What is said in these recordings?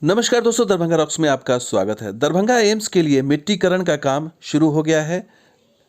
नमस्कार दोस्तों, दरभंगा रॉक्स में आपका स्वागत है। दरभंगा एम्स के लिए मिट्टीकरण का काम शुरू हो गया है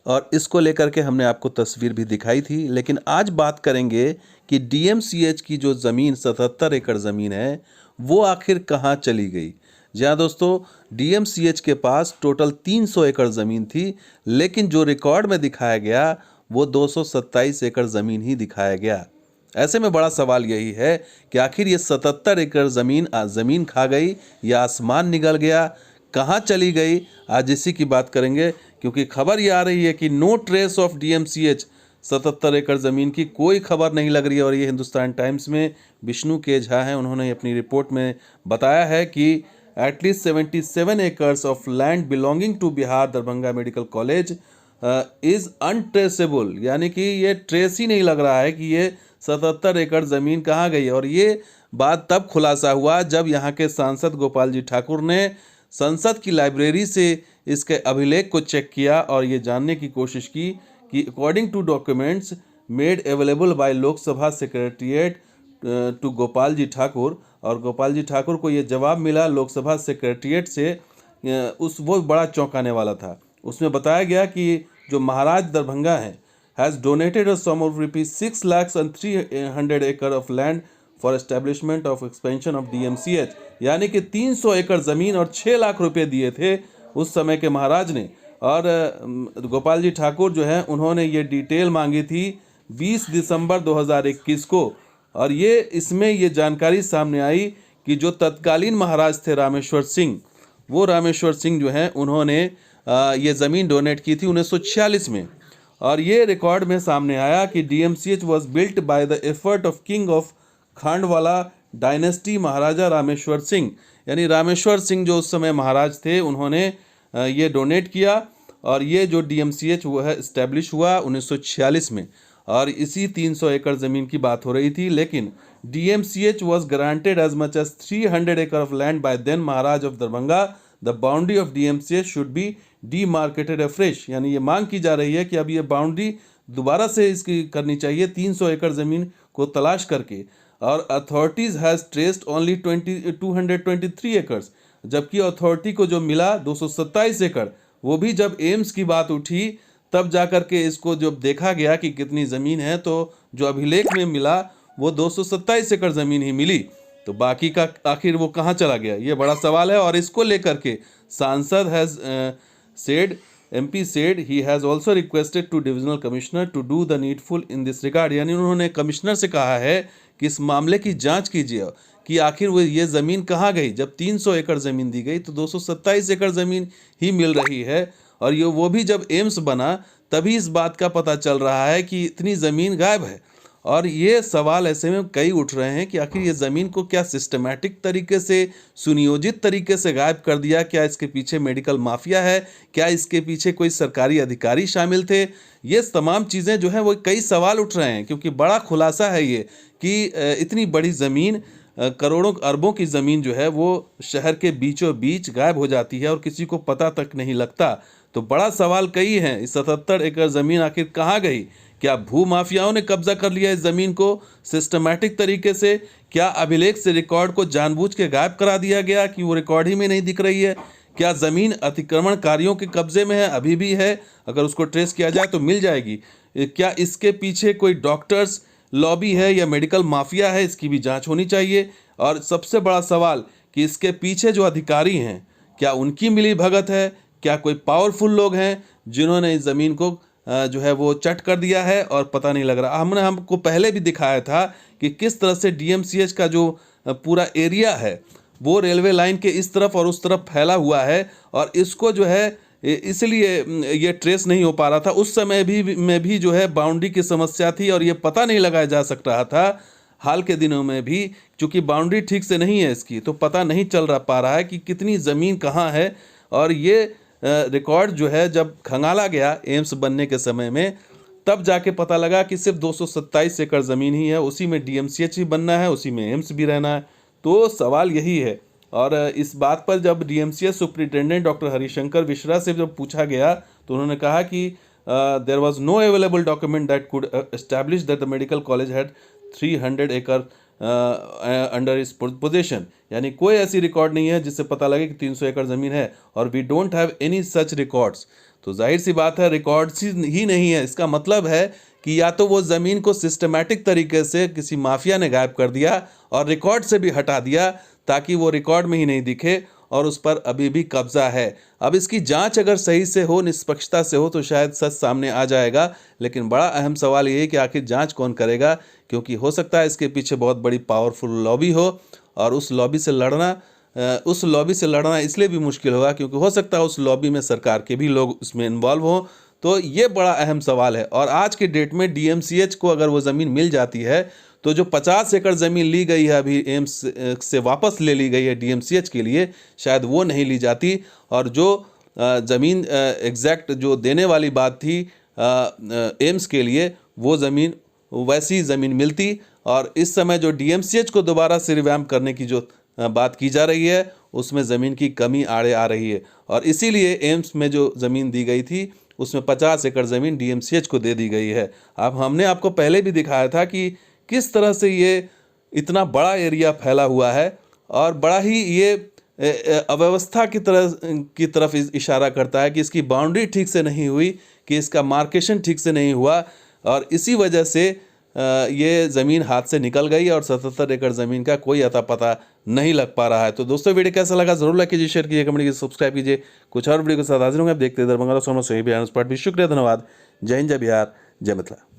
और इसको लेकर के हमने आपको तस्वीर भी दिखाई थी। लेकिन आज बात करेंगे कि डीएमसीएच की जो ज़मीन 77 एकड़ ज़मीन है वो आखिर कहाँ चली गई। जी हाँ दोस्तों, डीएमसीएच के पास टोटल 300 एकड़ ज़मीन थी, लेकिन जो रिकॉर्ड में दिखाया गया वो 227 एकड़ ज़मीन ही दिखाया गया। ऐसे में बड़ा सवाल यही है कि आखिर ये 77 एकड़ ज़मीन खा गई या आसमान निगल गया, कहाँ चली गई। आज इसी की बात करेंगे, क्योंकि खबर ये आ रही है कि नो ट्रेस ऑफ डीएमसीएच। 77 एकड़ ज़मीन की कोई खबर नहीं लग रही है। और ये हिंदुस्तान टाइम्स में विष्णु के झा हैं, उन्होंने अपनी रिपोर्ट में बताया है कि at least 77 acres of land belonging to Bihar Darbhanga medical college is untraceable, यानी कि ये ट्रेस ही नहीं लग रहा है कि ये 77 एकड़ ज़मीन कहाँ गई। और ये बात तब खुलासा हुआ जब यहाँ के सांसद गोपाल जी ठाकुर ने संसद की लाइब्रेरी से इसके अभिलेख को चेक किया और ये जानने की कोशिश की कि according to documents made available by Lok Sabha secretariat to Gopal ji Thakur, और गोपाल जी ठाकुर को ये जवाब मिला लोकसभा सेक्रेटरीट से, वो बड़ा चौंकाने वाला था। उसमें बताया गया कि जो महाराज दरभंगा हैं has donated a sum of rupees 6 lakhs and 300 acre of land for establishment of expansion of DMCH, यानी कि 300 एकड़ ज़मीन और 6 लाख रुपए दिए थे उस समय के महाराज ने। और गोपाल जी ठाकुर जो हैं उन्होंने ये डिटेल मांगी थी 20 दिसंबर 2021 को। और ये इसमें ये जानकारी सामने आई कि जो तत्कालीन महाराज थे रामेश्वर सिंह, वो रामेश्वर सिंह जो हैं उन्होंने ये ज़मीन डोनेट की थी 1946 में। और ये रिकॉर्ड में सामने आया कि DMCH was built by the effort of king of Khandwala dynasty Maharaja Rameshwar Singh, यानी रामेश्वर सिंह जो उस समय महाराज थे उन्होंने ये डोनेट किया। और ये जो डीएमसीएच वो है इस्टेब्लिश हुआ 1946 में। और इसी 300 एकड़ ज़मीन की बात हो रही थी। लेकिन DMCH was granted as much as 300 acre of land by then Maharaj of Darbhanga. The boundary of DMCH should be demarcated afresh, यानी ये मांग की जा रही है कि अब ये बाउंड्री दोबारा से इसकी करनी चाहिए 300 एकड़ ज़मीन को तलाश करके। और authorities has traced only 223 acres, जबकि अथॉरिटी को जो मिला 227 एकड़, वो भी जब एम्स की बात उठी तब जा कर के इसको जब देखा गया कि कितनी ज़मीन है, तो जो अभिलेख में मिला वो 227 एकड़ ज़मीन ही मिली। तो बाकी का आखिर वो कहाँ चला गया, ये बड़ा सवाल है। और इसको लेकर के सांसद has said MP said he has also requested to divisional commissioner to do the needful in this regard, यानी उन्होंने कमिश्नर से कहा है कि इस मामले की जांच कीजिए कि आखिर वो ये ज़मीन कहाँ गई। जब 300 एकड़ ज़मीन दी गई तो 227 एकड़ ज़मीन ही मिल रही है। और ये वो भी जब एम्स बना तभी इस बात का पता चल रहा है कि इतनी ज़मीन गायब है। और ये सवाल ऐसे में कई उठ रहे हैं कि आखिर ये ज़मीन को क्या सिस्टमैटिक तरीके से, सुनियोजित तरीके से गायब कर दिया? क्या इसके पीछे मेडिकल माफिया है? क्या इसके पीछे कोई सरकारी अधिकारी शामिल थे? ये तमाम चीज़ें जो हैं वो कई सवाल उठ रहे हैं, क्योंकि बड़ा खुलासा है ये कि इतनी बड़ी ज़मीन, करोड़ों अरबों की ज़मीन जो है वो शहर के बीचों बीच गायब हो जाती है और किसी को पता तक नहीं लगता। तो बड़ा सवाल कई हैं, इस 77 एकड़ ज़मीन आखिर कहाँ गई? क्या भू माफियाओं ने कब्जा कर लिया इस ज़मीन को सिस्टमैटिक तरीके से? क्या अभिलेख से रिकॉर्ड को जानबूझ के गायब करा दिया गया कि वो रिकॉर्ड ही में नहीं दिख रही है? क्या ज़मीन अतिक्रमणकारियों के कब्जे में है, अभी भी है? अगर उसको ट्रेस किया जाए तो मिल जाएगी। क्या इसके पीछे कोई डॉक्टर्स लॉबी है या मेडिकल माफिया है? इसकी भी जांच होनी चाहिए। और सबसे बड़ा सवाल कि इसके पीछे जो अधिकारी हैं, क्या उनकी मिली भगत है? क्या कोई पावरफुल लोग हैं जिन्होंने इस ज़मीन को जो है वो चट कर दिया है और पता नहीं लग रहा? हमको पहले भी दिखाया था कि किस तरह से डीएमसीएच का जो पूरा एरिया है वो रेलवे लाइन के इस तरफ और उस तरफ फैला हुआ है, और इसको जो है इसलिए ये ट्रेस नहीं हो पा रहा था। उस समय भी जो है बाउंड्री की समस्या थी और ये पता नहीं लगाया जा सक रहा था। हाल के दिनों में भी चूँकि बाउंड्री ठीक से नहीं है इसकी, तो पता नहीं चल पा रहा है कि कितनी ज़मीन कहाँ है। और ये रिकॉर्ड जो है जब खंगाला गया एम्स बनने के समय में, तब जाके पता लगा कि सिर्फ 227 एकड़ ज़मीन ही है, उसी में डीएमसीएच भी बनना है, उसी में एम्स भी रहना है। तो सवाल यही है। और इस बात पर जब DMCH superintendent doctor Harishankar Mishra से जब पूछा गया तो उन्होंने कहा कि there was no available document that could establish that the medical college had 300 acre under इस पोजीशन, यानी कोई ऐसी रिकॉर्ड नहीं है जिससे पता लगे कि 300 एकड़ ज़मीन है, और we don't have any such records. तो जाहिर सी बात है रिकॉर्ड्स ही नहीं है, इसका मतलब है कि या तो वो ज़मीन को सिस्टमैटिक तरीके से किसी माफिया ने गायब कर दिया और रिकॉर्ड से भी हटा दिया ताकि वो रिकॉर्ड में ही नहीं दिखे, और उस पर अभी भी कब्जा है। अब इसकी जांच अगर सही से हो, निष्पक्षता से हो, तो शायद सच सामने आ जाएगा। लेकिन बड़ा अहम सवाल ये है कि आखिर जांच कौन करेगा, क्योंकि हो सकता है इसके पीछे बहुत बड़ी पावरफुल लॉबी हो, और उस लॉबी से लड़ना इसलिए भी मुश्किल होगा क्योंकि हो सकता है उस लॉबी में सरकार के भी लोग उसमें इन्वॉल्व हों। तो ये बड़ा अहम सवाल है। और आज के डेट में डीएमसीएच को अगर वो ज़मीन मिल जाती है तो जो 50 एकड़ ज़मीन ली गई है अभी एम्स से वापस ले ली गई है डीएमसीएच के लिए, शायद वो नहीं ली जाती, और जो ज़मीन एग्जैक्ट जो देने वाली बात थी एम्स के लिए, वो ज़मीन वैसी ज़मीन मिलती। और इस समय जो डीएमसीएच को दोबारा से रिवैम्प करने की जो बात की जा रही है उसमें ज़मीन की कमी आड़े आ रही है, और इसीलिए एम्स में जो ज़मीन दी गई थी उसमें 50 एकड़ ज़मीन डीएमसीएच को दे दी गई है। अब हमने आपको पहले भी दिखाया था कि किस तरह से ये इतना बड़ा एरिया फैला हुआ है, और बड़ा ही ये अव्यवस्था की तरफ इशारा करता है कि इसकी बाउंड्री ठीक से नहीं हुई, कि इसका मार्केशन ठीक से नहीं हुआ, और इसी वजह से ये ज़मीन हाथ से निकल गई और 77 एकड़ ज़मीन का कोई अता पता नहीं लग पा रहा है। तो दोस्तों वीडियो कैसा लगा ज़रूर लाइक कीजिए, शेयर कीजिए, कमेंट कीजिए, सब्सक्राइब कीजिए। कुछ और वीडियो के साथ हाजिर होंगे। आप देखते हैं दरभंगा सही बिहार। शुक्रिया, धन्यवाद। जय हिंद, जय बिहार, जय मिथिला।